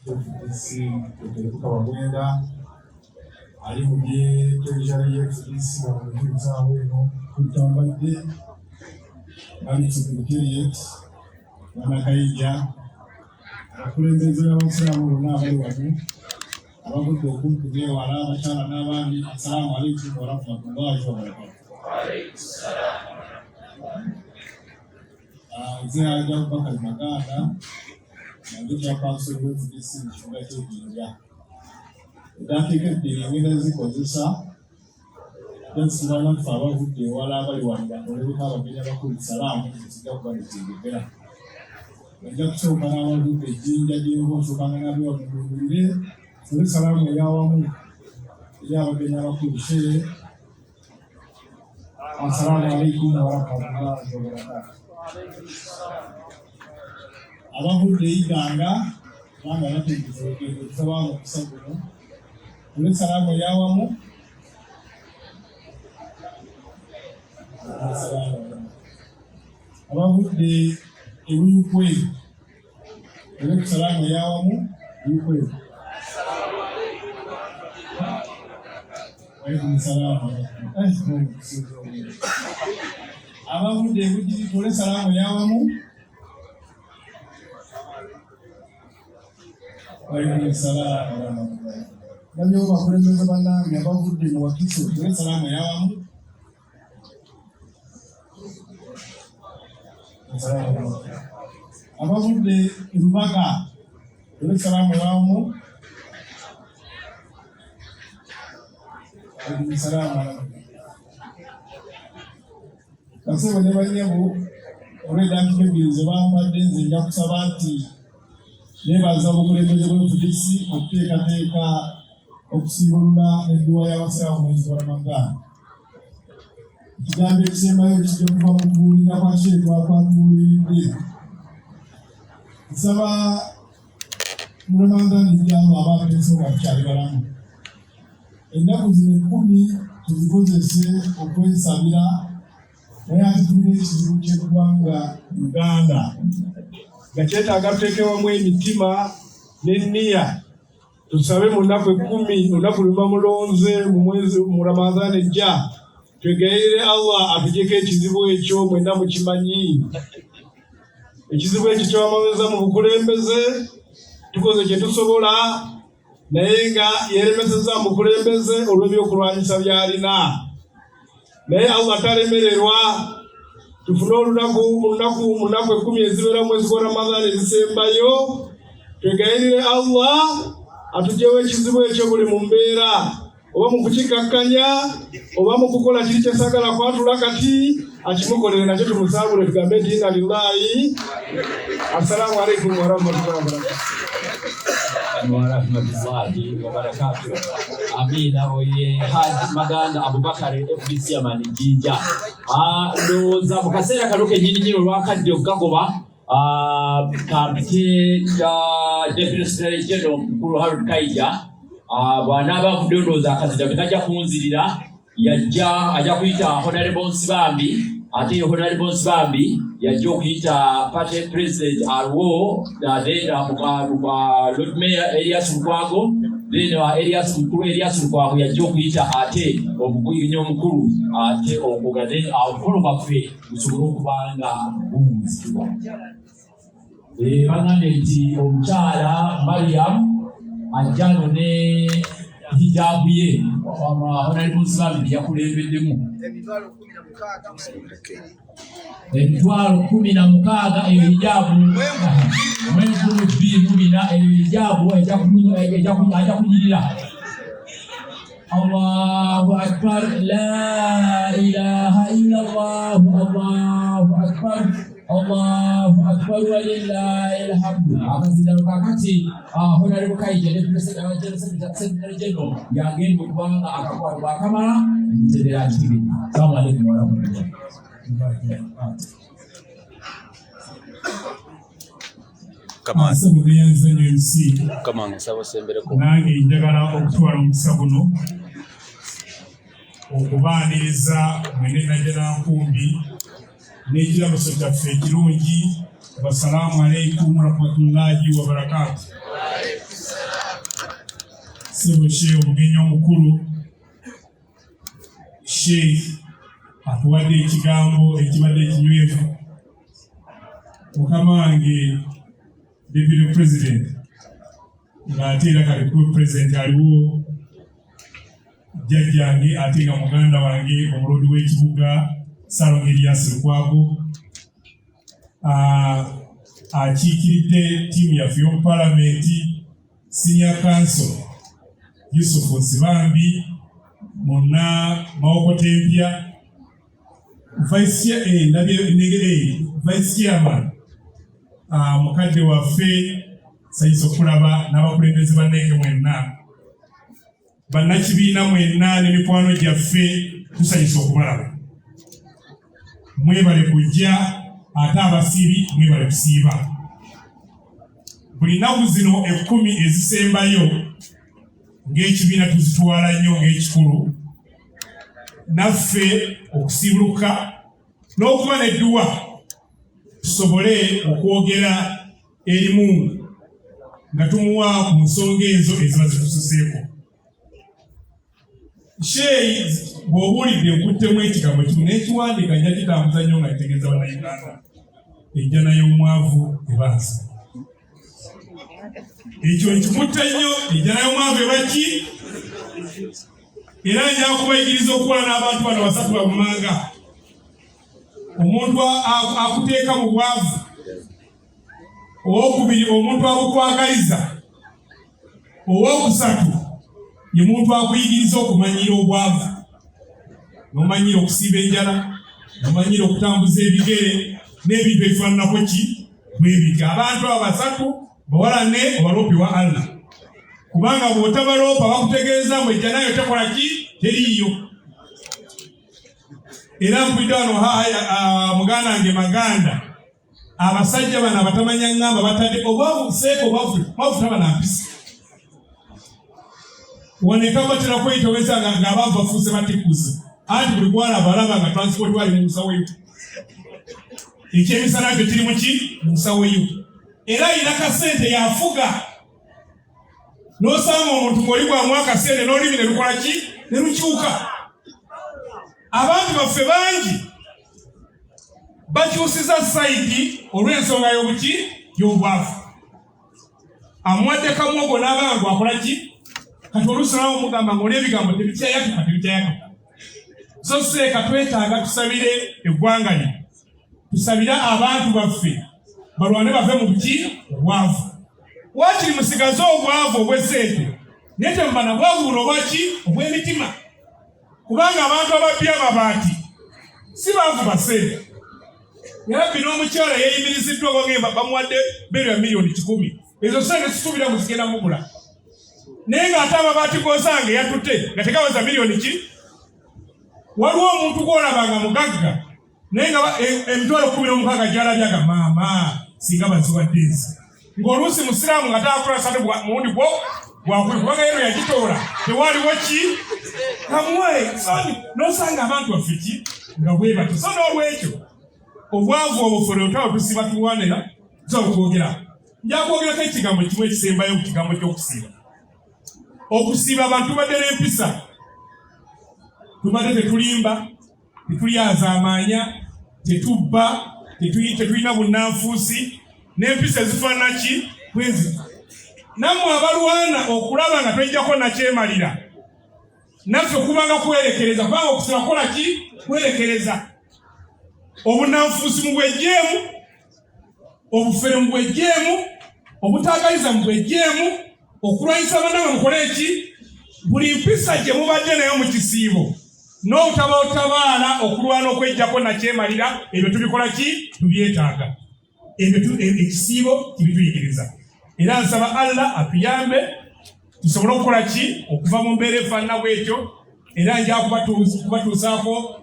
FDC kutoka Wagenda ali muje treasury FDC na kujuza wenu kutambade ali secretariat na kaija akulembeze abasalamu n'abali wano abagudde okumpi wala abakyala n'abandi. Assalamu alaikum wa rahmatullahi wa barakatuh. Nze ajja Bakari Maganda nange kyapanso FDC ekibuga ky'Ebinja. Edakiikedde engenda zikozesa ensibana nfe abavudde ewala abali wano bakolebeko abagenya bakulu salaamu ezijja kuba netendekera. Ojja kusooka n'abavudde ejjinja gy'enva osookanga nabyo wamudubulire fule salaamu ey'awamu eri abagenya bakulu shee. Assalamu alaikum wa rahmatullahi wa barakatuh. Abavudde Iganga banga bategekera okusaba okusabula fule salaamu ey'awamu. Abavudde Ewuyukwe fule salaamu ey'awamu Ewuyukwe. Abavudde Ebugiri fule salaamu ey'awamu. Nabyo bakulembeze bannange abavudde mu Wakiso fule salaamu ey'awamu. Abavudde Rubaga fule salaamu ey'awamu. Kasebo ne banyabo olw'eddakiikebirize bampadde nze nja kusaba nti neebaza obukulembeze bw'FDC okuteekateeka okusiibulula edduwa y'abasiraamu mwezi wa Ramadaan. Ekigambo ekisembayo kijja kuva mu kubuulira kwa twatubuuliridde. Nsaba mu Ramadaan ejjamu abaapeesa bakyali balamu. Ennaku zino 10 tuzikozese okwesabira naye ate tulina ekizibu ky'eggwanga Uganda nga kyetaaga tuteeke wamu emitima n'enniya tusabe mu nnaku 10 olunaku luba mulonze mu mwezi mu Ramadaan ejja twegayirire Allah atugyeko ekizibu ekyo mwenna mukimanyi. Ekizibu ekyo ky'abamaweza mu bukulembeze tukoze kye tusobola naye nga yeremeseza mu kulembeze olw'ebyokulwanyisa by'alina. Naye Allah talemererwa tufune olunaku mu nnaku 10 ezibeera mwezi gwa Ramadaan ezisembayo twegayirire Allah atugyewo ekizibu ekyo buli mu mbeera oba mu kukikakkanya oba mu kukola kiri kyesagala kwatula kati akimukolere nakyo tumusaabule tugambe nti inna lillahi. Assalamu alaikum wa rahmatullahi wa barakatuh. Amina oye Haji Maganda Abubakar FDC amani Jinja. Ndoza mu kaseera kano kennyini olwakadde okugagoba kapite Deputy Secretary General Mukulu Harold Kaija bw'anaaba avudde ndowooza akazita bwe kajja kunzirira ajja kuyita Honorable Nsibambi. Ate Honorable Nsibambi yajja okuyita Party President aliwo then Lord Mayor Elias Lukwago then Mukulu Elias Lukwago yajja okuyita ate omugwinyo omukulu ate okuga then omukolo gwaffe gusobole okuba nga guwumuzibwa. Bangambye nti omukyala Mariam ajjano ne hijaabu ye Honorable Nsibambi yakulembeddemu emitwalo 16 eyo hijaabu mwezi 2014 eyo hijaabu ajja kunyirira. Allahu akbar, la ilaha illa Allah, Allahu akbar, Allahu akbar wa lillahi alhamdu. Akazina kakati Honorable Kaija Deputy Secretary General yagenda okubanga akakwatibwa akamala ntendera kiri. Assalamu alaikum wa rahmatullahi. Come on, nange njagala okutwala omukisa guno okubaaniriza mwene Najjala Nkumbi n'ekiramuso kyaffe ekirungi. Wassalamu alaikum warahmatullahi wabarakatuh. Sebo Sheikh omugenyi omukulu Sheikh atuwadde ekigambo ekibadde ekinywevu. Mukama wange Deputy President ng'ate era kali President aliwo jjajjange ate nga muganda wange omulodi w'ekibuga Salon Elias Lukwago akiikiridde ttiimu yaffe y'omu Palamenti Senior Council Yusuf Nsibambi Muna Maokotempya Vice Chairman mukadde waffe Sayiso Kulaba n'abakulembeze banneeke mwenna bannakibiina mwenna n'emikwano gyaffe tusanyusa okubalaba. Mwebale kujja ate abasiibi mwebale kusiiba. Buli nnaku zino 10 ezisembayo ng'ekibiina tuzitwala nnyo ng'ekikulu naffe okusiibuluka n'okuba n'edduwa tusobole okwogera eri Mungu nga tumuwa ku nsonga ezo eziba zitususeeko. Sheikh bw'obuulidde nkuttemu ekigambo kimu n'ekiwandiika nja kitambuza nnyo nga kitegeeza bannayuganda ejjana y'omwavu ebanza. Ekyo nkikutte nnyo, ejjana y'omwavu ebaki era nja kubayigiriza okukola n'abantu bano basatu bamumanga. Omuntu akuteeka mu bwavu, owokubiri omuntu abukwagaliza, owokusatu ye muntu akuyigiriza okumanyira obwavu, n'omanyira okusiiba enjala, n'omanyira okutambuza ebigere n'ebintu ebifaananako ki bwebiti. Abantu abo basatu bawalane obaloopi wa Allah, kubanga bw'otabaloopa bakutegeeza mbu ejja nayo tekola ki teriiyo. Era mpulidde wano muganda wange Maganda abasajja bano abatamanya ngamba batadde obwavu seeko obwavu taba na mpisa. Woneka batera kwetoweza ng'abavu bafuuse batikuze, anti buli gwala balaba nga transport wali mu nsawo yo. Ekyemisana kyo kiri mu ki mu nsawo yo. Era ayina kasente yafuga. N'osanga omuntu ng'oli gwamu akasente n'olimi ne lukola ki ne lukyuka. Abantu baffe bangi bakyusiza sayidi olw'ensonga y'obuki y'obwavu. Amuwadde kamwogo n'abantu akola ki kati olusalawo mugamba ng'oli ebigambo tebikyayaka. So seeka twetaaga tusabire eggwanga lino, tusabire abantu baffe balwane bave mu buki obwavu. Waakiri musigaze obwavu obw'essente naye temubana bwavu buno obwaki obw'emitima, kubanga abantu ababbya amabaati si baavu basente. Yabbi n'omukyala yeeyimiriziddwa bwagamba bamuwadde bbeeru ya miliyoni 10. Ezo sente situubira mu zigenda mugula. Naye ng'ate amabaati g'osange yatutte nga tegaweza miliyoni ki? Waliwo omuntu gw'olabanga mugagga naye nga emitwalo 16 gy'alabyaga maama singa baziwadde ezi. Ng'oluusi musiraamu nga taakola sate muwundi gwakuli kubanga yero yagitoola tewaliwo ki kamuwaye. N'osanga abantu baffe ki nga bwe bati. So n'olwekyo obwavu obufere otaba tusiba tuwanira tusobola okwogera. Nja kwogerako ekigambo kimu ekisembayo ku kigambo ky'okusiiba. Okusiiba abantu tubadde n'empisa, tubadde tetulimba, tetulyaza amaanya, tetubba, tetulina bunnanfuusi, n'empisa ezifaanana ki bwezi. Nammwe abalwana okulaba nga twejjako nakyemalira, naffe okubanga kwerekereza, kubanga okusiba kukola ki kwerekereza. Obunnanfuusi mubwejjeemu, obufere mubwejjeemu, obutaagaliza mubwejjeemu, okulwanyisa bannaabwe mukole eki. Buli mpisa gye mubadde nayo mu kisiibo n'obutabaala okulwana okwejjako nakyemalira, ebyo tubikola ki tubyetaaga. Ebyo ekisiibo kibituyigiriza. Era nsaba Allah atuyambe tusobole okukola ki okuva mu mbeera efaanana bw'etyo. Era nja kubatuusaako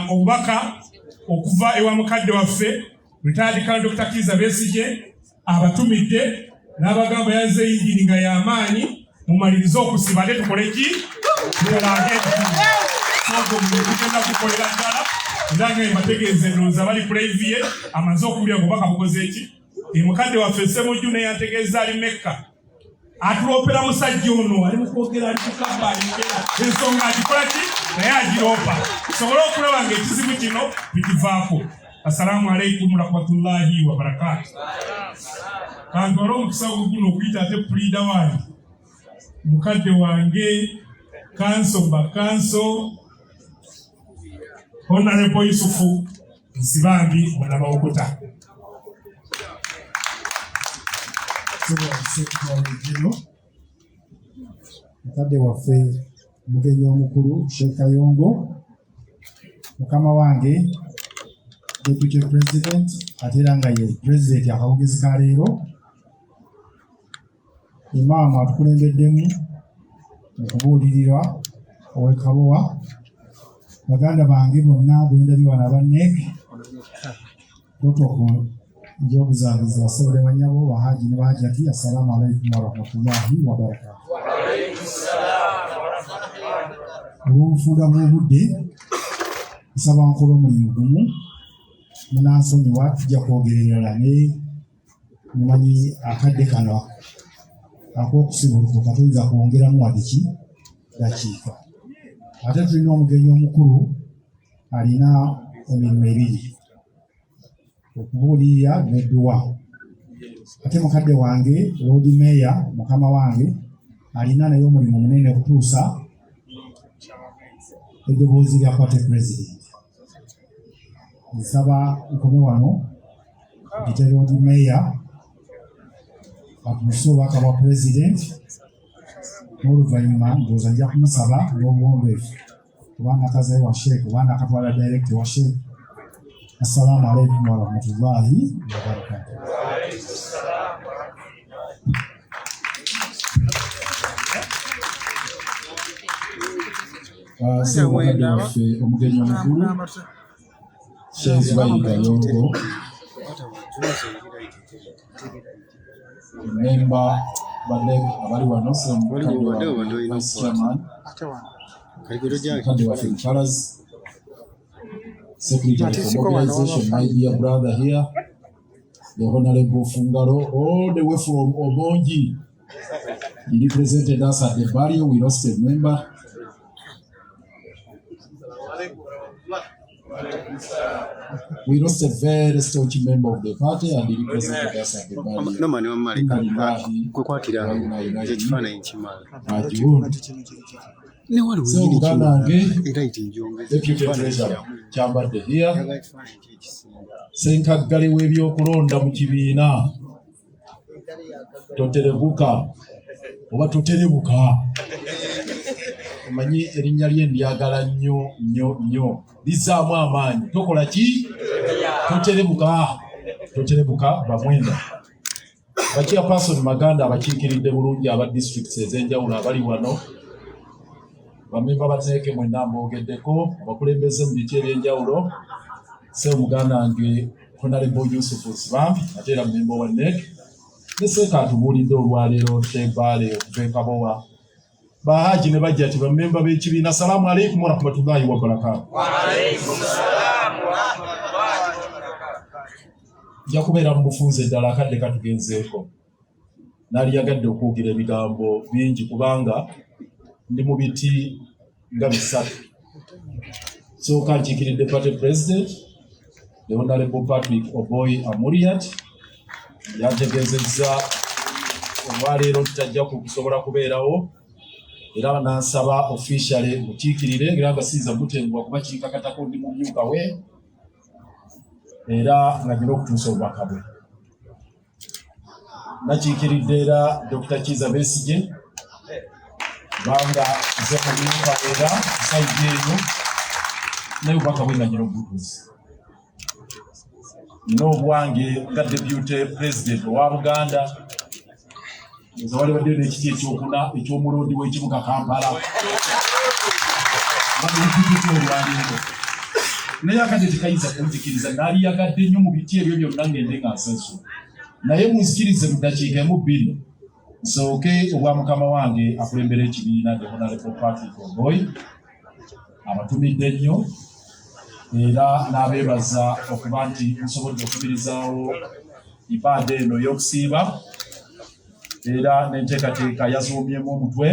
obubaka okuva ewa mukadde waffe Retired Colonel Dr. Kizza Besigye abatumidde n'abagamba yazze yingiri nga y'amaanyi mumalirize okusiba ate tukole ki tulange tugenda kukolera ddala. Era nga mbategeeza endowooza bali kulaiviye amaze okuwulira obubaka bukoze eki. Mukadde waffe Ssemujju naye yategeeza ali Mekka atulopera musajja ono ali mukwogera ali kukamba alimukera ensonga agikola ki naye agiropa tusobole okulaba ng'ekizibu kino bikivaako. Assalamu alaikum warahmatullahi wabarakatu. Kantwala omukisa guno okuyita ate pulida wange mukadde wange kanso Honorable Yusufu Nsibambi Mwanabawokota. Mukadde waffe mugenyi omukulu Sheikh Kayongo, mukama wange Deputy President ate era nga ye President akawugezi ka leero, Imam atukulembeddemu okubuulirira ow'Ekabowa, baganda bange bonna bendabye wano abanneek protocol njobuzabuzi basebole banyabo bahaji ne bahajati. Assalamu alaikum warahmatullahi wabarakatuh. Olw'obufuula bw'obudde nsaba nkola omulimu gumu munansonyiwa tujja kwogererala ne mumanyi akadde kano ak'okusibulukuka tuyinza kwongeramu wadiki dakiika. Ate tulina omugenyi omukulu alina emirimu ebiri okubuulirira n'edduwa. Ate mukadde wange Lord Mayor mukama wange alina naye omulimu munene okutuusa eddoboozi lya Party President. Nsaba nkome wano ite Lord Mayor atuuse obubaka bwa President, n'oluvannyuma ndowooza nja kumusaba n'obuwombeefu kubanga akazaye wa Sheikh kubanga akatwala Director wa Sheikh. Assalamu alaikum warahmatullahi wabarakatuh. Mukadde waffe omugenyi omukulu Sheikh Zubair Kayongo, memba badek abali wano, Vice Chairman mukadde waffe Mukalazi, Secretary for Mobilization, my dear brother here, the Honorable Fungaro, all the way from Obongi. He represented us at the barrio. We lost a member. We lost a very staunch member of the party and he represented us at the barrio. So Deputy Treasurer kyambadde here, Ssenkaggale w'ebyokulonda mu kibiina, toterebuka oba toterebuka. Omanyi erinnya lye ndyagala nnyo lizzaamu amaanyi. Tokola ki? Toterebuka bamwenda. Bachairperson Maganda abakiikiridde bulungi aba districts ez'enjawulo abali wano, bamemba bateeke mwenna mboogeddeko, abakulembeze mu biti eby'enjawulo, Sseewo muganda wange Honorable Yusufu Nsibambi ate era mmemba wa NEC, ne Seeka atubuulidde olwaleero Shebaale okuva Kabowa, bahaji ne bajjati bammemba b'ekibiina. Assalamu alaikum warahmatullahi wabarakatuh. Nja kubeera mu bufunze ddala akadde katugenzeeko. Naali yagadde okwogera ebigambo bingi kubanga ndi mu biti nga bisatu. Sooka nkiikiridde Party President, the Honorable Patrick Oboy Amuriat, yantegeezezza olwaleero tutajja kusobola kubeerawo, era n'ansaba officially mukiikirire era nga siiza mutenguwa kuba kiikakatako ndi mumyuka we era nga nina okutuusa obubaka bwe. Nakiikiridde era Dr. Kiza Besigye kubanga nze mumyuka era saidi eyo naye obubaka bwe nga nina obutuusa. Nina obwange nga Deputy President owa Buganda, nze wali wadde n'ekiti ekyokuna eky'omulundi w'ekibuga Kampala. Naye akadde tekayinza kunzikiriza, naali yagadde nnyo mu biti ebyo byonna ngende nga nsensu. Naye munzikirize mu ddakiika emu bbiri nsooke obwa mukama wange akulembera ekibiina the Honorable Patrick Oboy abatumidde nnyo era n'abeebaza okuba nti nsobodde okubirizaawo ibaada eno y'okusiiba era n'enteekateeka yazuumyemu omutwe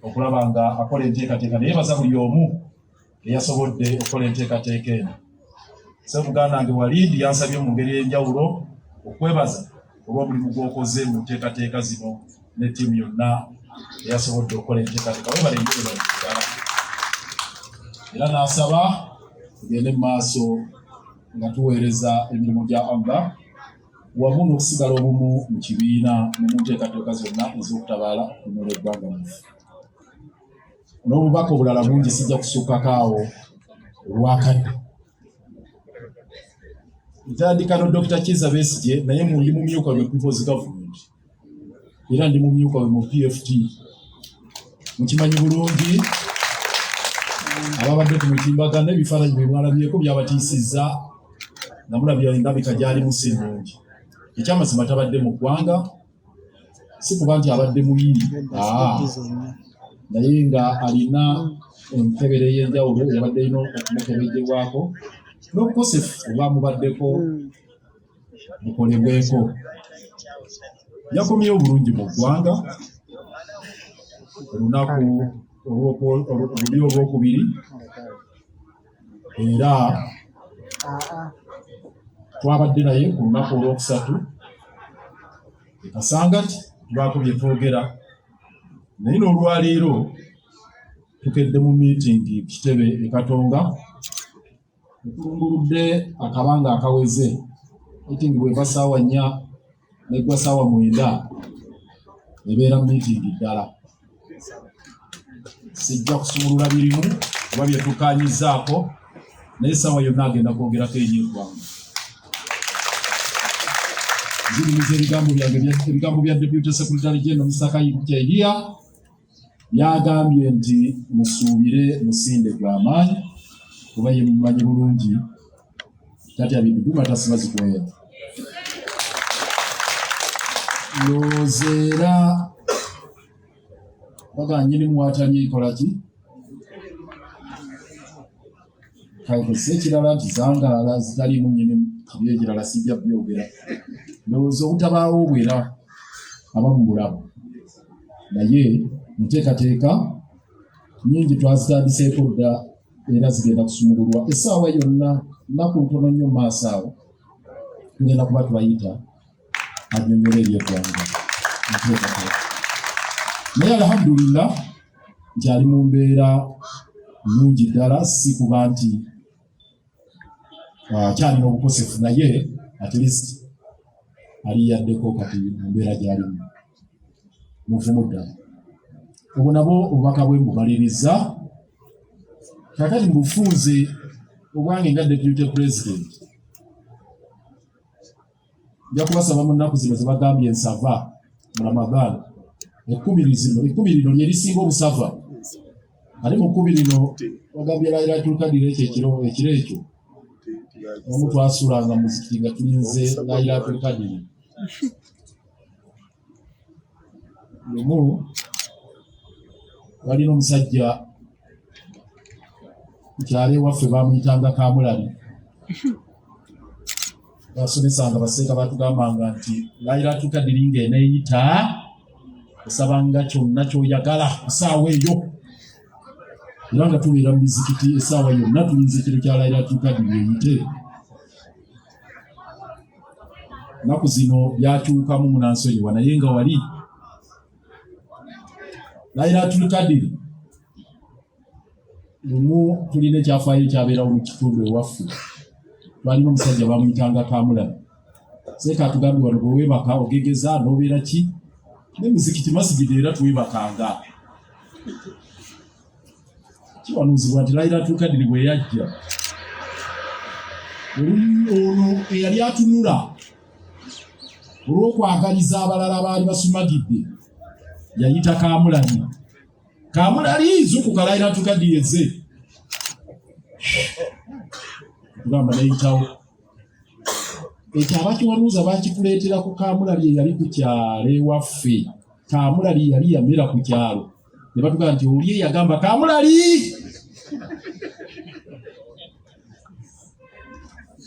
okulaba nga akola enteekateeka naye baza buli omu eyasobodde okukola enteekateeka eno. Muganda wange Walidi yansabye mu ngeri ey'enjawulo okwebaza olw'omulimu gw'okoze mu nteekateeka zino ne ttiimu yonna eyasobodde okukola enteekateeka. Webale nnyo era n'asaba tugende mu maaso nga tuweereza emirimu gya Allah wamu n'okusigala obumu mu kibiina ne mu nteekateeka zonna ez'okutabaala okununula eggwanga lyaffe. N'obubaka obulala bungi sijja kusukkako awo olwakadde. Ntandika no Dr. Kizza Besigye naye ndi mumyuka we People's Government era ndi mumyuka we mu PFT. Mukimanyi bulungi ababadde ku mutimbagano ebifaananyi bye mwalabyeko byabatiisizza nga mulabya endabika gyali musinungi. Ekyamazima tabadde mu ggwanga si kuba nti abadde muyiyi naye nga alina enkebere y'enjawulo yabadde ino okumukebejjebwako n'obukosefu oba mubaddeko bukolebweko. Yakomyewo bulungi mu ggwanga olunaku oluli olwokubiri era twabadde naye ku lunaku olwokusatu ekasanga nti tubaako bye twogera naye n'olwaleero tukedde mu miitingi Kitebe e Katonga tulunguludde akabanga akaweze miitingi bweva ssaawa 4 neggwa ssaawa 9 ebeera miitingi ddala. Sijja kusumulula birimu oba bye tukaanyizaako naye essaawa yonna agenda kwogerako eri eggwanga. Nzirimiza ebigambo bya Deputy Secretary General Mr. Kayiru Kyairia byagambye nti musuubire musinde gw'amaanyi kuba ye mumanyi bulungi tatya biduduma tasiba zikwera. Lozeera baganye ni muwatamye ikola ki kayise ekirala nti zangaala zitaliimu nnyini kiri ekirala sijja byogera. Ndowooza obutabaawo obwera aba mu bulamu naye nteekateeka nnyingi twazitandiseeko dda era zigenda kusumululwa. Essaawa yonna nnaku ntono nnyo maaso awo tugenda kuba tubayita annyonnyola eby'eggwanga nteekateeka. Naye alhamdulillah nkyali mu mbeera nnungi ddala si kuba nti kyalina obukosefu naye at least aliyaddeko kati mu mbeera gy'alimu muvumu ddala. Obwo nabwo obubaka bwe mbumaliriza. Kakati mbufunze obwange nga Deputy President nja kubasaba mu nnaku zino ze bagambye ensava mu Ramadhan ekkumi lino lye lisinga obusava ate mu kkumi lino bagambye Laylatul Qadr ekyo ekiro omu twasulanga mu muzikiti nga tulinze Laylatul Qadr. Lumu walina omusajja mukyala ewaffe bamuyitanga Kamulali basomesanga baseeka batugambanga nti Laylatul Qadr ng'eneeyita osabanga kyonna ky'oyagala ku ssaawa eyo era nga tubeera mu mizikiti essaawa yonna tulinza ekiro kya Laylatul Qadr eyite. Nnaku zino byakyukamu munansonyiwa naye nga wali Laylatul Qadr lumu tulina ekyafaayo ekyabeerawo mu kitundu ewaffe twalina omusajja bamuyitanga Kamulali seeka atugambye wano bwe weebaka ogegeza n'obeera ki n'emizikiti masigidi era tuwebakanga kiwanuuzibwa nti Laylatul Qadr bwe yajja ono eyali atunula olw'okwagaliza abalala abaali basumagidde yayita Kamulali. Kamulali zukuka Laylatul Qadr yezze tugamba neyitawo ekyo abakiwanuuza bakikuleetera ku Kamulali eyali ku kyalo ewaffe. Kamulali yali yamera ku kyalo ne batugamba nti oli eyagamba Kamulali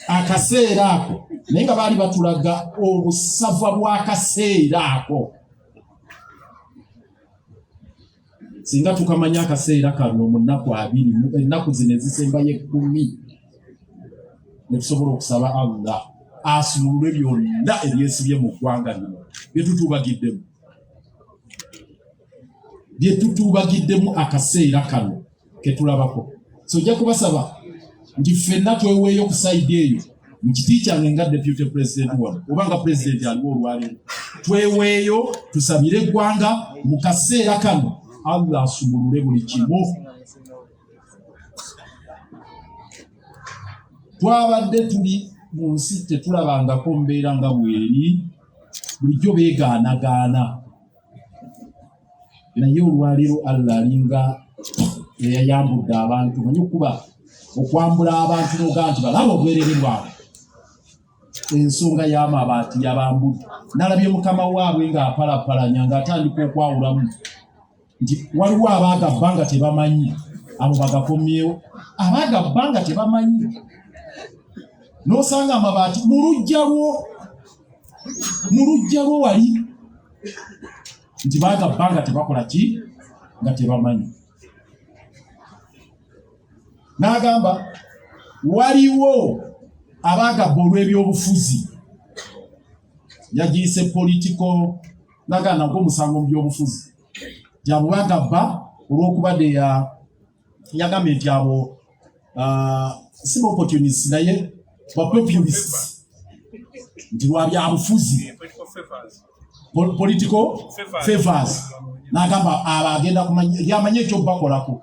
akaseera ako naye nga baali batulaga obusava bw'akaseera ako singa tukamanya akaseera kano mu nnaku 2 ennaku zino ezisembayo 10 ne tusobola okusaba Allah asumulule byonna ebyesibye mu ggwanga lino byetutuubagiddemu akaseera kano ketulabako. So ojja kubasaba nti ffenna tweweeyo ku sayidi eyo mu kiti kyange nga deputy president wano oba nga president aliwo olwaleero, tweweeyo tusabire eggwanga mu kaseera kano Allah asumulule buli kimu. Twabadde tuli mu nsi tetulabangako mbeera nga bweri, bulijjo beegaanagaana, naye olwaleero Allah alinga eyayambudde abantu. Manyi okuba okwambula abantu noga nti balaba obwerere bwabwe, ensonga y'amabaati yabambudde. Nalabye mukama waabwe ng'apalapalanya ng'atandika okwawulamu nti waliwo abaagabba nga tebamanyi, abo bagakomyewo. Abaagabba nga tebamanyi n'osanga amabaati mu lujja lwo wali nti baagabba nga tebakola ki, nga tebamanyi. N'agamba waliwo abaagabba olw'ebyobufuzi, yagiyise political, n'agamba ng'omusango mu byobufuzi gyabo baagabba olw'okuba yagambye nti abo si opportunists naye populists, nti lwa byabufuzi political favors. N'agamba abo agenda yamanye ekyo bakolako.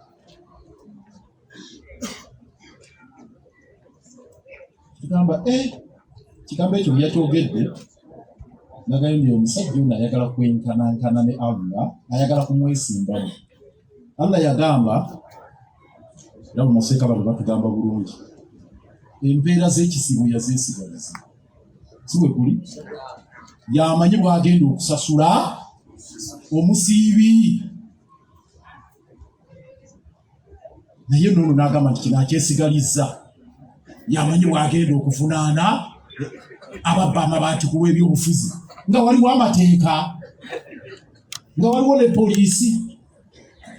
Tugamba kigambo ekyo byakyogedde, nagambye omusajja ono ayagala kwenkanankana ne Allah, ayagala kumwesimbamu. Allah yagamba, era mu maseeka bano batugamba bulungi, empeera z'ekisibo yazeesigaliza. Si bwe kuli? Yamanyi bw'agenda okusasula omusiibi. Naye n'ono n'agamba nti kino akyesigalizza. Yamanyi bw'agenda okuvunaana ababba amabaati ku lw'ebyobufuzi, nga waliwo amateeka, nga waliwo ne poliisi.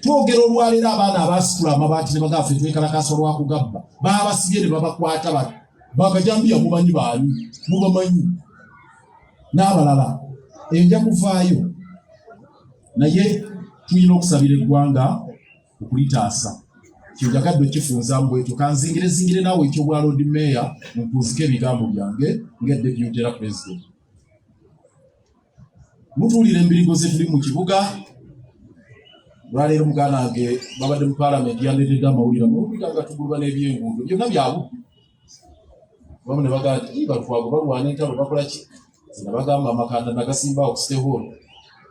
Twogera olwaleero abaana abaasitula amabaati ne bagaffe twekalakasa olwakugabba, baabasibye ne babakwata bagajambiya mubanyi baani, mubamanyi n'abalala. Eyo nja kuvaayo, naye tulina okusabira eggwanga okulitaasa. Kyojagadde okifunza mbwetyo, kanzingire naawe ekyobwa Lord Mayor mpuuzike ebigambo byange ng'edeputy president. Mutuulire embirigo ze tuli mu kibuga. Lwaleero muganda wange babadde mu parliament yandeetedde amawulire nga tuguluba n'ebyenguudo byonna byabudde. Bamu ne bagamba nti batwago balwana entalo bakola ki? Zina bagamba amakanda nagasimbawo ku City Hall,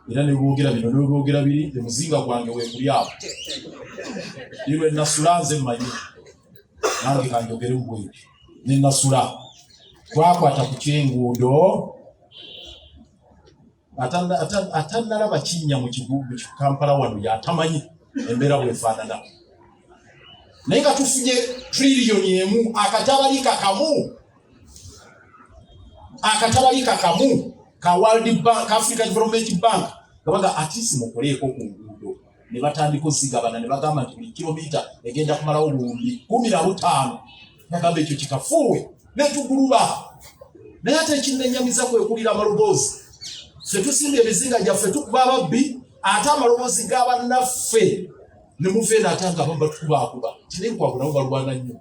era ne boogera bino ne boogera biri, emuzinga gwange weekuli awo. Lwe nasula nze mmanyi, nange kanjogere bwetyo ne nasula. Twakwata ku kyenguudo, atannalaba kinnya mu kibuga Kampala wano yatamanyi embeera bwefaanana. Naye nga tufunye triliyoni emu akatabalika kamu ka World Bank, ka Africa Development Bank, kabaga atisi mukoleeko ku nguudo. Ne batandika osigabana ne bagamba nti buli kilomita egenda kumalawo buwumbi 15. Nagamba ekyo kikafuuwe ne tuguluba. Naye ate ekinnenyamiza kwekulira amaloboozi. Ffe tusimbye ebizinga gyaffe tukuba ababbi, ate amaloboozi g'abannaffe ne mufeera ate nga bamba tukubaakuba. Kinaye kwabwe nabo balwana nnyo.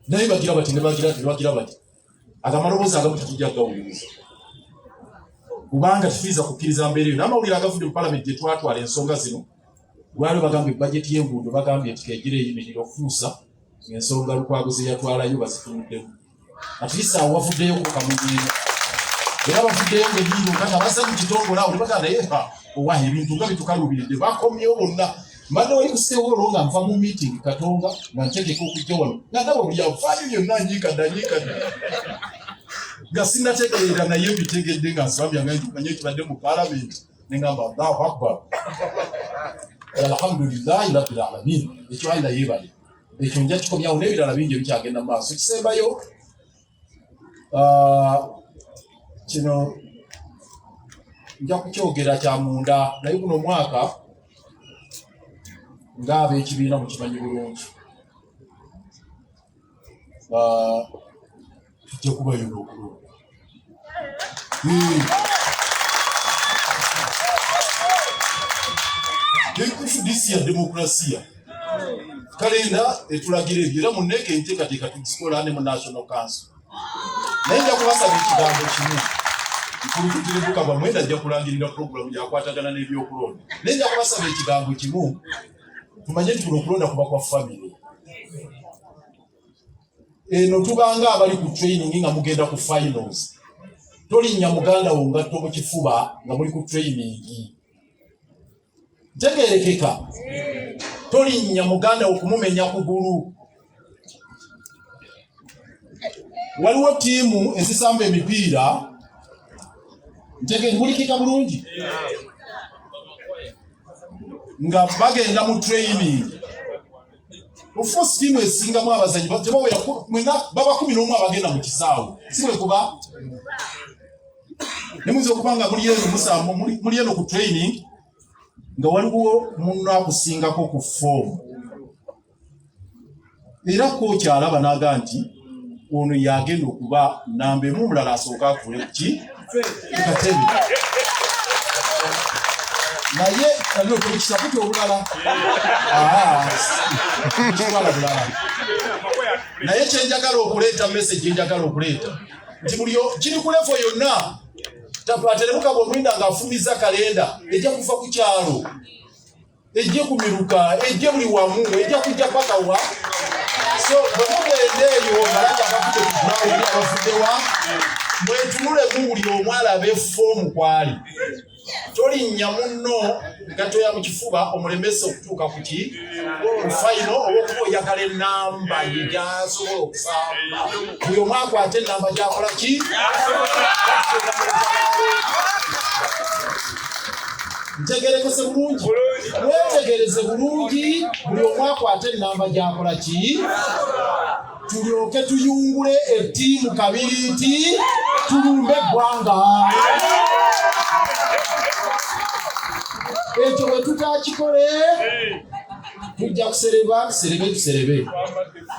Naye bagira bati ne bagira bati. Amaloboozi agamu tetujja gawuliriza. Kubanga tufiiza kukkiriza mbeera eyo. N'amawulire agavudde mu Parliament gye twatwala ensonga zino, lwali bagambye budget y'enguudo bagambye nti kegira eyimirira okufuusa ensonga Lukwago ze yatwalayo bazitunuddemu. At least awo wavuddeyo ku kamunyeero. Era bavuddeyo ng'ebintu nga basa mu kitongole awo ne bagamba naye owa ebintu nga bitukaluubiridde bakomyewo bonna. Mbadde wali ku City Hall nga nva mu meeting Katonga nga ntegeka okujja wano. Nga ndaba buli avaayo byonna nyiikadde. Nga sinnategeerera naye mbitegedde nga nsabya nga ntimanye ekibadde mu Parliament ne ngamba Allahu Akbar. Alhamdulillahi Rabbil Alamin. Ekyo Allah yeebale. Ekyo nja kikomyawo n'ebirala bingi ebikyagenda mu maaso. Ekisembayo kino nja kukyogera kya munda, naye guno omwaka ng'ab'ekibiina mukimanyi bulungi tujja kubayona okulonda FDC ya demokrasia kalenda etulagira ebyo era munneke enteekateeka tuzikola ne mu National Council naye nja kubasaba ekigambo kimu Kulukutirebuka bamwenda ajja kulangirira program yakwatagana n'ebyokulonda naye nja kubasaba ekigambo kimu tumanye nti kuno okulonda kuba kwa family eno tubanga abali ku training nga mugenda ku finals tolinnya muganda wo ngatto mu kifuba nga muli ku training ntegeerekeka tolinnya muganda wo kumumenya kugulu waliwo tiimu ezisamba emipiira ntegeerekeka bulungi nga bagenda mu training first team esingamu abazanyi tebawera baba 11 abagenda mu kisaawe si bwe kuba ne muyinza okuba nga muli eno ku training nga waliwo munno akusingako ku form era kocha alaba naga nti ono yagenda okuba namba emu mulala asooka akule ki katemi naye alio tukisakuti obulala bulala naye kyenjagala okuleeta message njagala okuleeta nti buli kiri ku level yonna tapateremuka bwomwinda ng'afumiza kalenda ejja kuva ku kyalo ejje kumiruka ejje buli wamu ejja kujja paka wa so bwemugende eyo malanga bakute kuground abafuddewa mwetunule buli omu alabe foomu kwali tolinnya munno gatoya mu kifuba omulemesa okutuuka ku ki final oba okuba oyagala ennamba gyasobola okusamba buli omu akwate ennamba gyakola ki ntegerekese bulungi wetegereze bulungi buli omu akwate ennamba gyakola ki tulyoke tuyungule ettiimu kabiriiti tulumbe eggwanga ekyo bwe tutakikole tujja kusereba tuserebe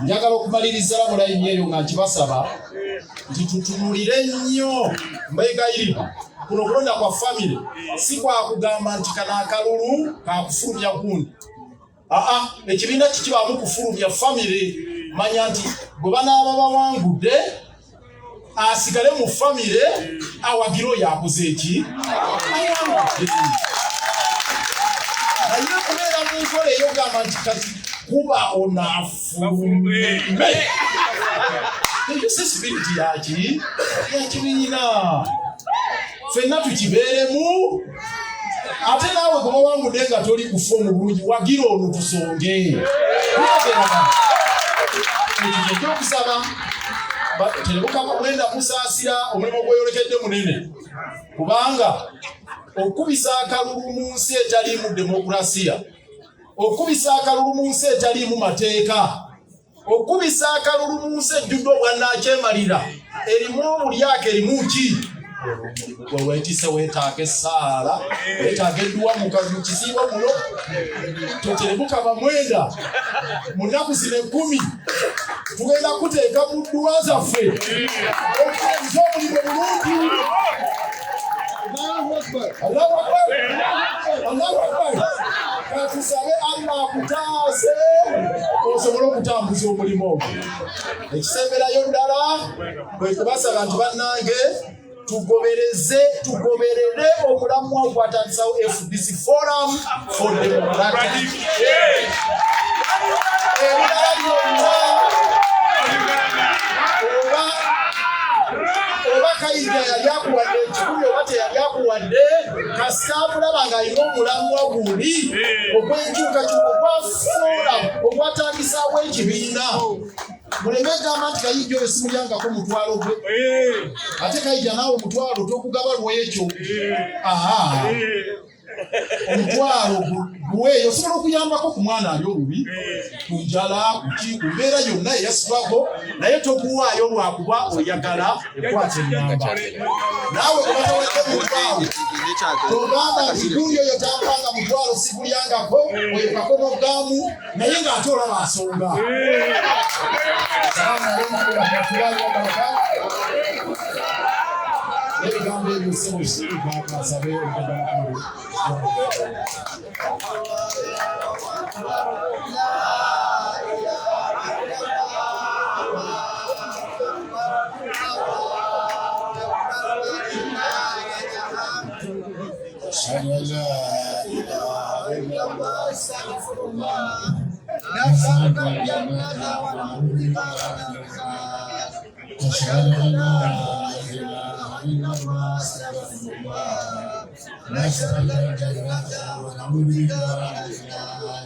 njagala okumaliriza mu layini eyo nga nkibasaba nti tutunulire nnyo mbegayirira kuno okulonda kwa family si kwakugamba nti kana akalulu kakufulumya gundi ekibiina kikibaamu kufulumya family manya nti bwe banaaba bawangudde asigale mu family awagiro yakoze eki naye kubeera mu nkola eyogamba nti kati kuba onafulume eyo sesibiriti yaki yakibiina ffenna tukibeeremu ate naawe kuba wangudde nga toli kufomu bulungi wagira ono tusonge ekyokusaba terebuka mwenda musaasira omulimu gweyolekedde munene kubanga okubisa akalulu mu nsi etaliimu demokrasiya okubisa akalulu mu nsi etaliimu mateeka okubisa akalulu mu nsi ejjudde obwannakyemalira erimu obulyako erimu ki wetise wetaaga essaala wetaaga edduwa mu kisiibo muno toterebuka bamwenda mu nnaku zino 10 tugenda kuteeka mu dduwa zaffe okuteeza omulimu bulungi Allahu Akbar. Katusabe Allah akutaase osobola okutambuza omulimu ogwo. Ekisemberayo ddala bwe kubasa abantu bannange tugoberere omulamu ogwatandisawo FDC Forum for Democratic Change. Oba Kayiga yali akuwadde ekikumi oba teyali akuwadde kasita bulaba ng'alina omulamu ogundi ogw'enkyukakyuka ogwa forum ogwatandisawo ekibiina muleme gamba nti Kayiga oyo simulyangako mutwalo gwe ate Kayiga naawe omutwalo tokugaba lwekyo omutwalo guweeyo osobola okuyambako ku mwana ali olubi ku njala ku mbeera yonna eyasibako naye toguwaayo lwakuba oyagala ekwata ennamba naawe kubatawedde mutwalo togamba nti gundi oyo tampanga mutwalo osikulyangako oyekako n'oggaamu naye ng'ate olaba asonga. Ebigambo ebyo ssebusibaakasabe okugambo. أشهد أن لا إله إلا الله أستغفر الله نسألك الجنة ونعوذ بك من النار أشهد أن لا إله إلا الله أستغفر الله نسألك الجنة ونعوذ بك من النار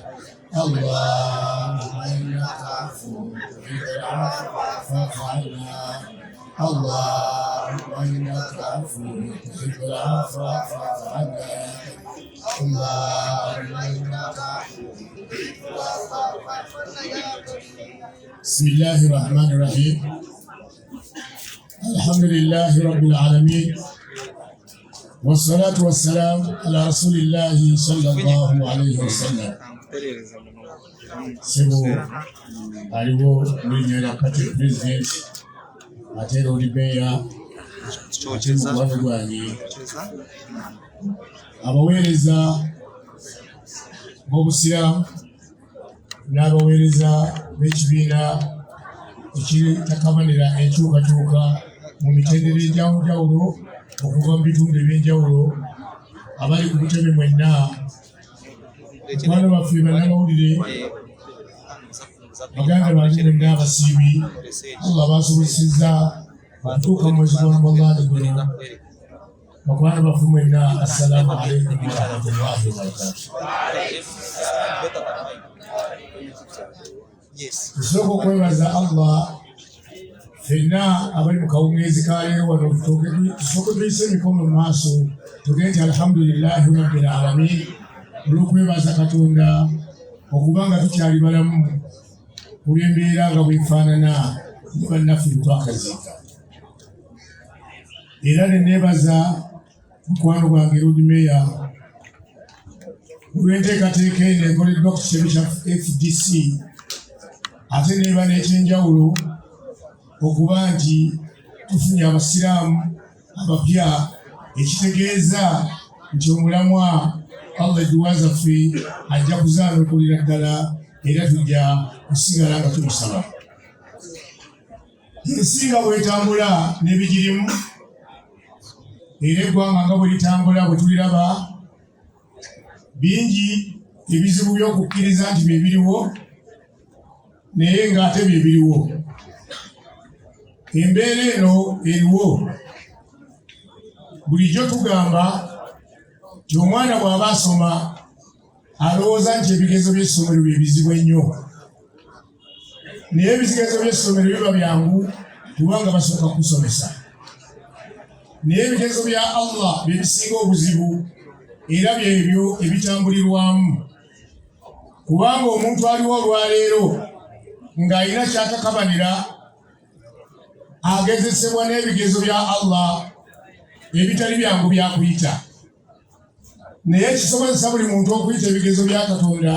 اللهم إنك عفو تحب العفو فاعف عنا اللهم إنك عفو تحب العفو فاعف عنا اللهم إنك عفو تحب العفو فاعف عنا. بسم الله الرحمن الرحيم الحمد لله رب العالمين والصلاة والسلام على رسول الله صلى الله عليه وسلم. Sebo aliwo mwenye kati president atero libeya mukwano gwange abaweereza b'obusiraamu n'abaweereza b'ekibiina ekitakabanira enkyukakyuka mu mitendera egy'enjawulo okuva mu bitundu eby'enjawulo abali ku butebe mwenna baana baffe bannamawulire baganda bange mwenna abasiibi Allah basobozesezza okutuuka mu mwezi gwa Ramadani guno bakwano baffe mwenna assalaamu alaikum warahmatullahi wabarakatuh. Tusooka okwebaza Allah ffenna abali mu kawungeezi ka leero wano tusooke tuyise emikono mu maaso tugende nti alhamdulillahi rabbil alamin olw'okwebaza Katonda okuba nga tukyali balamu kulw'embeera nga bwefaanana ne bannaffe twakaziika. Era ne neebaza mukwano gwange Lord Mayor olw'enteekateeka eno ekoleddwa ku kitebe kya FDC ate neeba n'ekyenjawulo okuba nti tufunye abasiraamu abapya ekitegeeza nti omulamwa Allah edduwa zaffe ajja kuzaanukulira ddala era tujja kusigala nga tumusaba. Ensi nga bw'etambula n'ebigirimu era eggwanga nga bwe litambula bwe tuliraba bingi ebizibu by'okukkiriza nti bye biriwo naye ng'ate bye biriwo. Embeera eno eriwo bulijjo tugamba nti omwana bw'aba asoma alowooza nti ebigezo by'essomero bye bizibu ennyo naye ebigezo by'essomero biba byangu kubanga basooka kusomesa naye ebigezo bya Allah bye bisinga obuzibu era byebyo ebitambulirwamu kubanga omuntu aliwo olwaleero ng'alina kyatakabanira agezesebwa n'ebigezo bya Allah ebitali byangu byakuyita naye kisobozesa buli muntu okuyita ebigezo bya Katonda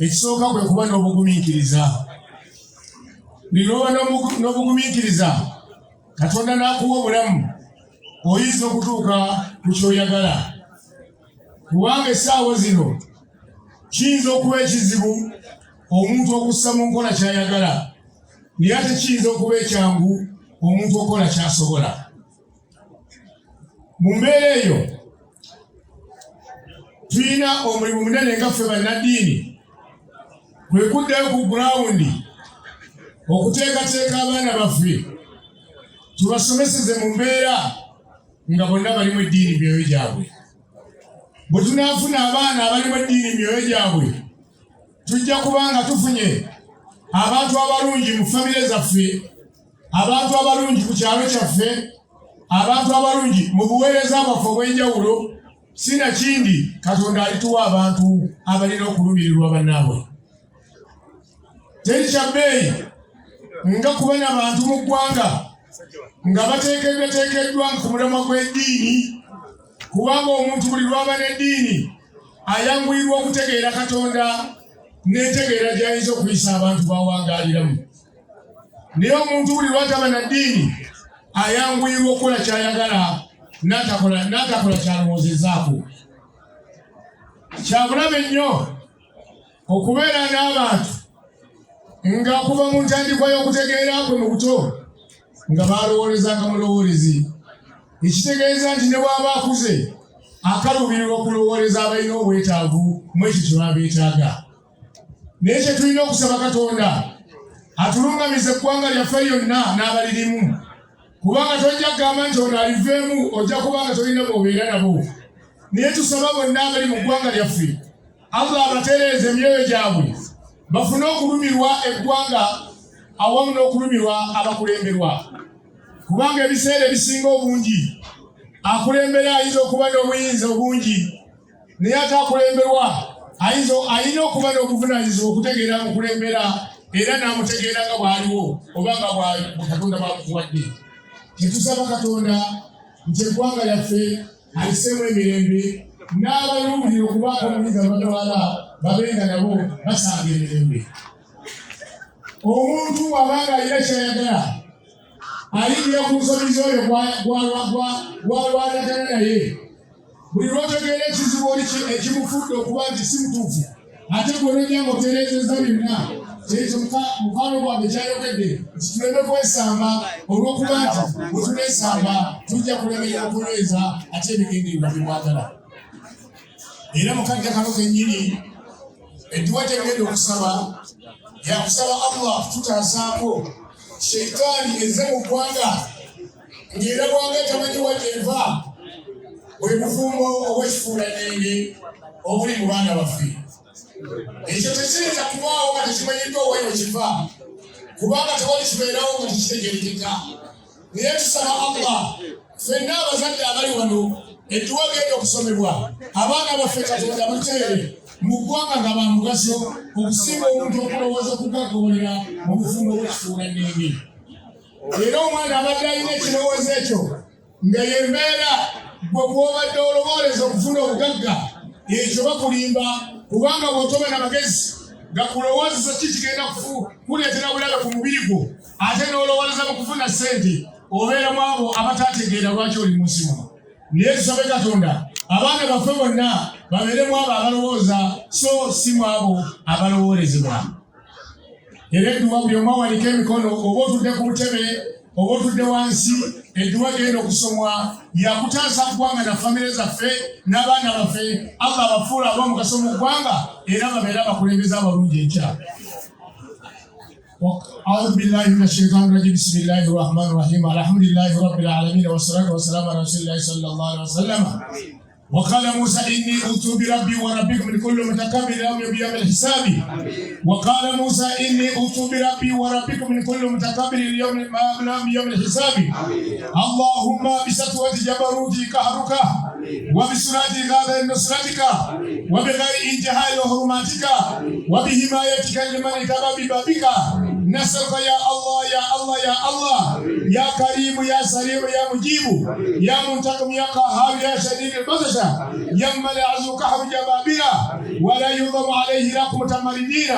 ekisooka kwe kuba n'obugumiikiriza. Lirooba n'obugumiikiriza Katonda n'akuwa obulamu oyinza okutuuka ku kyoyagala kubanga essaawa zino kiyinza okuba ekizibu omuntu okussa mu nkola ky'ayagala naye ate kiyinza okuba ekyangu omuntu okola ky'asobola. Mu mbeera eyo tulina omulimu munene nga ffe bannaddiini kwe kuddayo ku gurawundi okuteekateeka abaana baffe tubasomeseze mu mbeera nga bonna balimu eddiini myoyo gyabwe. Bwe tunaafuna abaana abalimu eddiini myoyo gyabwe tujja kuba nga tufunye abantu abalungi mu famire zaffe, abantu abalungi ku kyalo kyaffe, abantu abalungi mu buweereza bwaffe obw'enjawulo. Sinakindi Katonda alituwa abantu abalina okulumirirwa bannaabwe. Teri kyabbeeyi nga kuba n'abantu mu ggwanga nga bateekeddwa ku mulamwa gw'eddiini kubanga omuntu buli lwaba n'eddiini ayanguyirwa okutegeera Katonda n'entegeera gy'ayinza okuyisa abantu bawangaaliramu. Naye omuntu buli lw'ataba na ddiini ayanguyirwa okukola ky'ayagala n'atakola ky'alowoozezaako. Kyabulabe nnyo okubeera n'abantu nga kuva mu ntandikwa y'okutegeera kwe mu buto nga balowoolezanga mulowoolezi. Ekitegeeza nti ne bw'aba akuze akaluubirirwa okulowooleza abalina obwetaavu mu ekyo kye baba beetaaga. Naye kye tulina okusaba Katonda atulungamize eggwanga lyaffe lyonna n'abalirimu, kubanga tojja kugamba nti ono aliveemu ojja kubanga tolina b'obeera nabo. Naye tusaba bonna abali mu ggwanga lyaffe Allah abatereeze emyoyo gyabwe bafune okulumirwa eggwanga awamu n'okulumirwa abakulemberwa, kubanga ebiseera ebisinga obungi akulembera ayinza okuba n'obuyinza obungi, naye ate akulemberwa ayina okuba n'obuvunaanyizibwa okutegeera mukulembera era n'amutegeera nga bw'aliwo oba nga Katonda bw'amukuwadde. Tetusaba Katonda nti eggwanga lyaffe aliseemu emirembe n'abaluubulira okubaako omuyinza batwala babenga nabo basanga emirembe. Omuntu abanga alina kyayagala ayingira ku nsobi z'oyo gwalwanagana naye, buli lw'otegeera ekizibu ekimufudde okuba nti si mutuufu ate gw'onojja ng'otereezezza byonna ekyo mukwano gwange kyayogedde nti tuleme kwesamba olw'okuba nti bwe tuneesamba tujja kulemerera okunyweza ate ebigendererwa bye mwagala. Era mukajja kano kennyini edduwa tegenda okusaba yakusaba Allah tutaasaako sheitaani ezze mu ggwanga ng'era bwanga tamanyi wadde eva bwe bufumbo obw'ekifuulannenge obuli mu baana baffe. Ekyo tekiyinza kubaawo nga tekimanyiddwa owayo kiva, kubanga tewali kibeerawo nga tekitegeerekeka. Naye tusaba Allah ffenna abazadde abali wano edduwa genda okusomebwa abaana baffe Katonda bateere mu ggwanga nga ba mugaso okusinga omuntu okulowooza okugagolera mu bufumbo bw'ekifuulannenge. Era omwana abadde alina ekirowoozo ekyo nga yembeera bwe bw'obadde olowooleza okufuna obugagga, ekyo bakulimba, kubanga bw'otoba n'amagezi gakulowoozesa ki kigenda kuleetera bulabe ku mubiri gwo, ate n'olowooleza mu kufuna ssente obeera mu abo abataategeera lwaki oli mu nsi muno. Naye tusabe Katonda abaana baffe bonna babeeremu abo abalowooza so si mu abo abalowoolezebwa. Era edduwa buli omu awanika emikono, oba otudde ku butebe oba otudde wansi, edduwa genda okusomwa yakutaasa ggwanga na famire zaffe n'abaana baffe. Allah abafuula ab'omugaso mu ggwanga era babeere abakulembeze abalungi enkya. أعوذ بالله من الشيطان الرجيم بسم الله الرحمن الرحيم الحمد لله رب العالمين والصلاة والسلام على رسول الله صلى الله عليه وسلم. وقال موسى إني أوتي بربي وربكم من كل متكبر يوم بيوم الحساب. وقال موسى إني أوتي بربي وربكم من كل متكبر يوم الحساب. اللهم بسطوة جبروتي قهرك وبسرعة غاضب نصرتك وبغير انتهاء حرماتك وبحمايتك لمن اتبع ببابك نسألك يا الله يا الله يا الله يا كريم يا سريع يا مجيب يا منتقم يا قهار يا شديد البطش يا من يعزو كحر جبابرة ولا يضم عليه لقمة مردين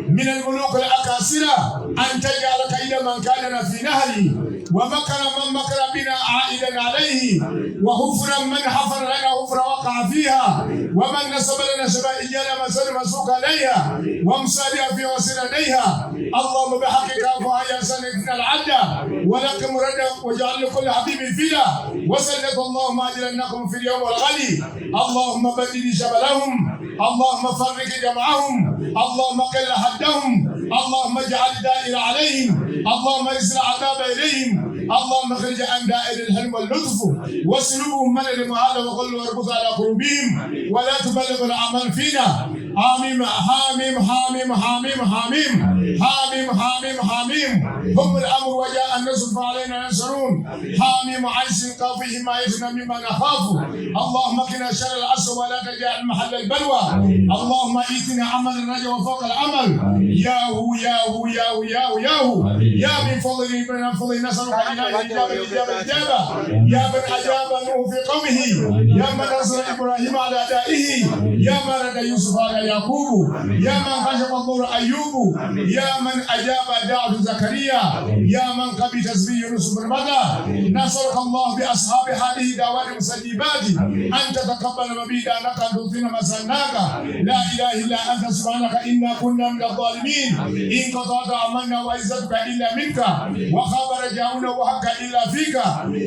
من الملوك الأكاسرة أن تجعل كيد من كاننا في نهري ومكر من مكر بنا عائدا عليه وحفرا من حفر لنا حفر وقع فيها ومن نسب لنا شبائينا مسر مسوق عليها ومسارع في وسر عليها. اللهم بحقك فهيا سندنا العدى ولكم ردا وجعل كل حبيب فينا وسلط اللهم اجرنكم في اليوم الغالي. اللهم بدل شبلهم، اللهم فرق جمعهم، اللهم قل حدهم، اللهم اجعل دائرة عليهم، اللهم ارسل عذاب اليهم، اللهم اخرج عن دائر الحلم واللطف واسلبهم من المعاد وقل واربط على قلوبهم ولا تبلغ الاعمال فينا. حاميم حاميم حاميم حاميم حاميم حاميم حاميم حاميم هم الأمر وجاء النصر فعلينا ينصرون حاميم عيس قاف حمايتنا مما نخاف اللهم قنا شر العسر ولا تجعل محل البلوى اللهم ايتنا عمل الرجا وفوق العمل يا هو يا هو يا هو يا هو يا هو يا من فضل من فضل نسألك الإجابة يا من أجاب نوح في قومه يا من نصر إبراهيم على أعدائه يا من رد يوسف على يعقوب يا من كشف الضر أيوب يا من أجاب دعوة زكريا يا من قبل تسبيح يونس بن متى نسألك الله بأصحاب هذه دعوات المستجيبات أن تتقبل مبيدا أنك تغفر مسناك لا إله إلا أنت سبحانك إنا كنا من الظالمين إن قطعت عملنا وعزتك إلا منك وخاب رجاؤنا وحق إلا فيك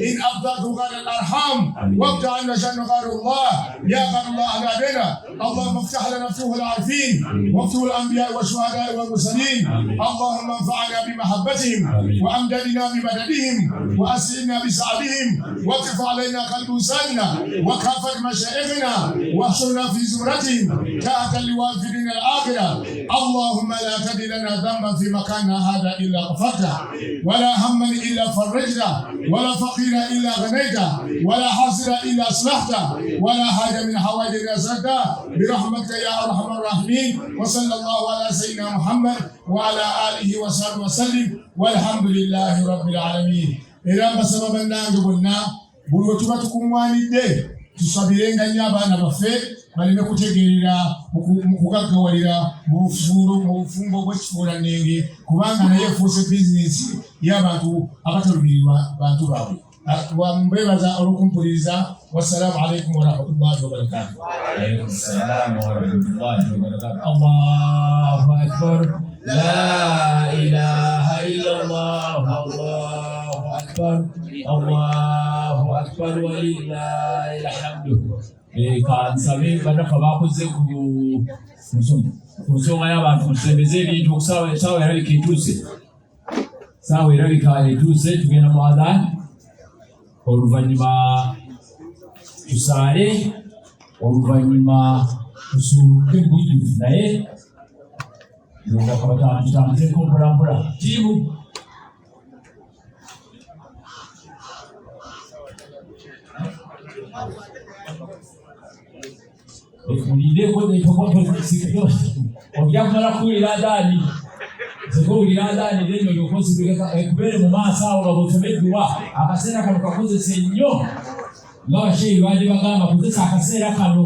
إن أبدأت غير الأرحام وابتعنا شأن غير الله يا غير الله على بنا اللهم افتح لنا فتوح العارفين وفتوح الأنبياء والشهداء والمرسلين اللهم انفعنا بمحبتهم وأمددنا بمددهم وأسعدنا بسعدهم واكف علينا قلب سالنا وكافة مشايخنا واحشرنا في زمرتهم تحت اللواء في دين الآخرة اللهم لا تدع لنا ذنبا في مكاننا هذا إلا غفرته ولا هما إلا فرجته ولا فقيرا إلا غنيته ولا حاسدا إلا أصلحته ولا حاجة من حوائجنا سدها برحمتك يا أرحم الراحمين وصلى الله على سيدنا محمد وعلى آله وصحبه وسلم والحمد لله رب العالمين إلى سبب الناجبنا بلوتوا تكونوا tusabirenga nnyo abaana baffe baleme kutegeerera mu kugaggawalira mu bufumbo bw'ekifuulannenge kubanga naye efuuse bizinesi y'abantu abatalumirirwa bantu baabwe. Mbebaza olw'okumpuliriza. Wassalamu alaikum warahmatullahi wabarakatuh. Alaikum salam warahmatullahi wabarakatuh. Allahu akbar. La ilaha illallah. Allahu akbar. Allahu akbar walillahil hamdu. Kansabe badaka bakoze ku nsonga y'abantu tusembeze ebintu sawa erabika etuuse. Sawa erabika etuuse tugenda mu adhan. Oluvannyuma tusaale, oluvannyuma tusuuke bujjuvu naye nga tutambuzeeko mpolampola. Tiimu mulindeko ojja kumala kuwulira adhaani sekowulira adhaani then olyokubeere mu maaso awo nga bw'osomeddwa. Akaseera kano kakozesa ennyo nga basheeyi baali bagamba kozesa akaseera kano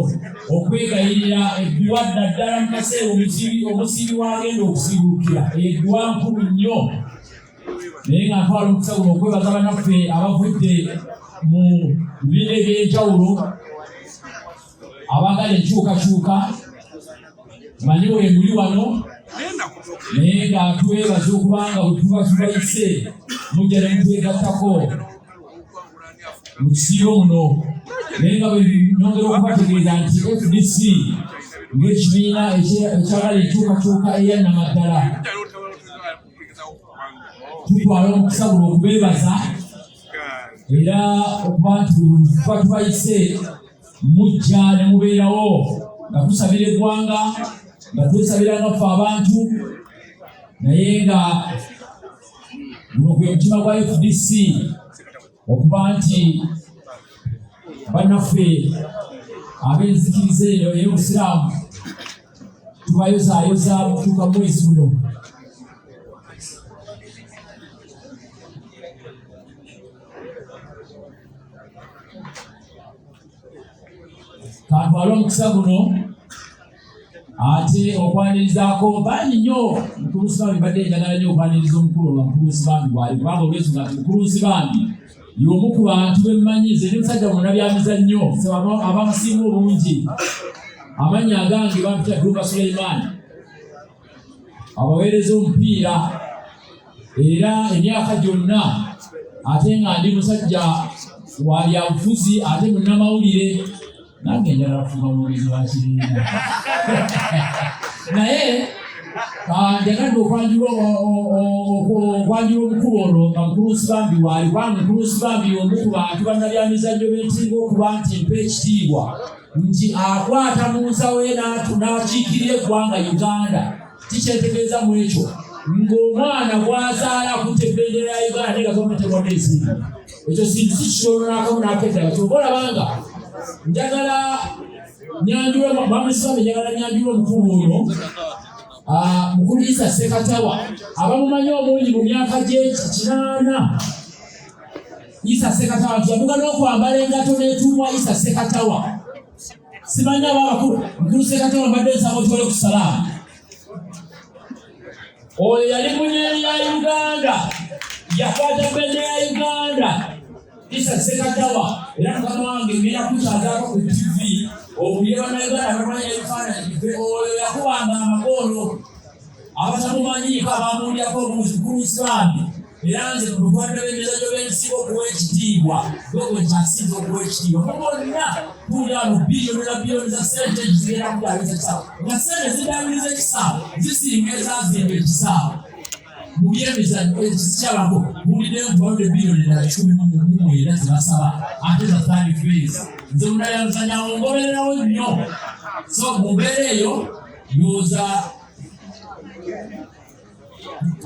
okwegayirira edduwa naddala mu kaseera omusibi wagenda okusibuukira. Edduwa nkulu nnyo naye nga ntwala omukisa guno okwebaza bannaffe abavudde mu bibiina eby'enjawulo abagala enkyukakyuka. Manyi we muli wano naye nga tuweebaza okubanga bwe tuba tubayise mujja ne mutwegattako mu kisiiro muno. Naye nga bwe nyongera okubategeeza nti FDC ng'ekibiina ekyagala enkyukakyuka eya Namaddala tutwala omukisa guno okubeebaza era okuba nti tuba tubayise mujja ne mubeerawo nga tusabira eggwanga nga twesabira ngaffe abantu. Naye nga guno gwe mutima gwa FDC okuba nti bannaffe ab'enzikiriza eno ey'obusiraamu tubayozaayoza okutuuka mu mwezi guno. Kantwala omukisa guno ate okwanirizaako bangi nnyo. Mukulusi bambi mbadde njagala nnyo okwaniriza omukulu olwa mukulusi bambi bwali kubanga olwezo nga mukulusi bambi y'omu ku bantu bemmanyize ne musajja munabyamiza nnyo abamusinga obungi. Amannya agange bampita Dumba Suleimaani abaweereza omupiira era emyaka gyonna ate nga ndi musajja wa byabufuzi ate munnamawulire. Nange njagala kufuga muwulizi wa kibiina naye njagadde okwanjula omukulu ono nga mukulusi bambi waali kubanga mukulusi bambi y'omu ku bantu bannabyamizannyo beetinga okuba nti mpa ekitiibwa nti akwata mu nsawo n'akiikirira eggwanga Uganda tikyetegeeza mu ekyo ng'omwana gwazaala akutte ebendera ya Uganda naye gavumenti ewadde ensimbi ekyo kintu si kitono n'akamu n'akeddala kyova olabanga njagala Nyanjula bamusiba njagala Nyanjula omukulu oyo mukulu Isa Sekatawa abamumanyi obungi mu myaka gye 8 Isa Sekatawa yavuga n'okwambala engato n'etuumwa Isa Sekatawa simanyi abakulu mukulu Sekatawa mbadde nsaba otwole ku salaamu oyo yali munyeenyi ya Uganda yakwata bendera ya Uganda Isa Sekatawa era mukama wange ngenda kukyazaako ku TV obulye bannayuganda bamanyi ebifaananyi oyo yakubanga amakoolo abatamumanyiiko abamuwulyako obukulusibaambi era nze mutwadde b'emizannyo b'ensibo okuwa ekitiibwa gwe nkyasinza okuwa ekitiibwa mubonna tuwulira mu biliyoni na biliyoni za sente zigenda kuddaabiriza ekisaawe nga sente ziddaabiriza ekisaawe zisinga ezazimba ekisaawe mu byemizannyo ekikyabako muwuliddeyo ntwaludde biliyoni na 19 zebasaba ate za 30 phase nze munayamuzanya ngobererawo nnyo so mu mbeera eyo yoza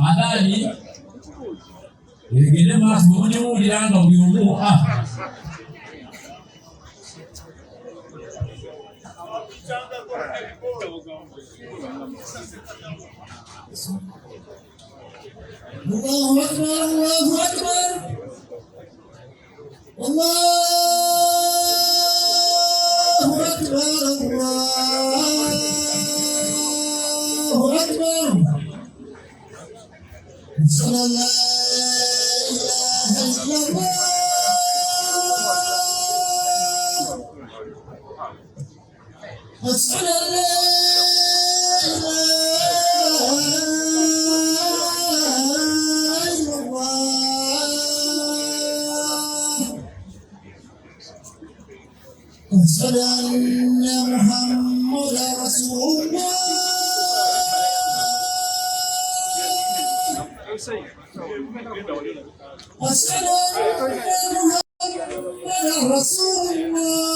agaani egende maaso bwemuniwulira nga buli omu Allahu Akbar, Allahu Akbar, Allahu Akbar, Allahu Akbar. Ashhadu an la ilaha illallah. Ashhadu an la أشهد أن محمدا رسول الله أشهد أن محمدا رسول الله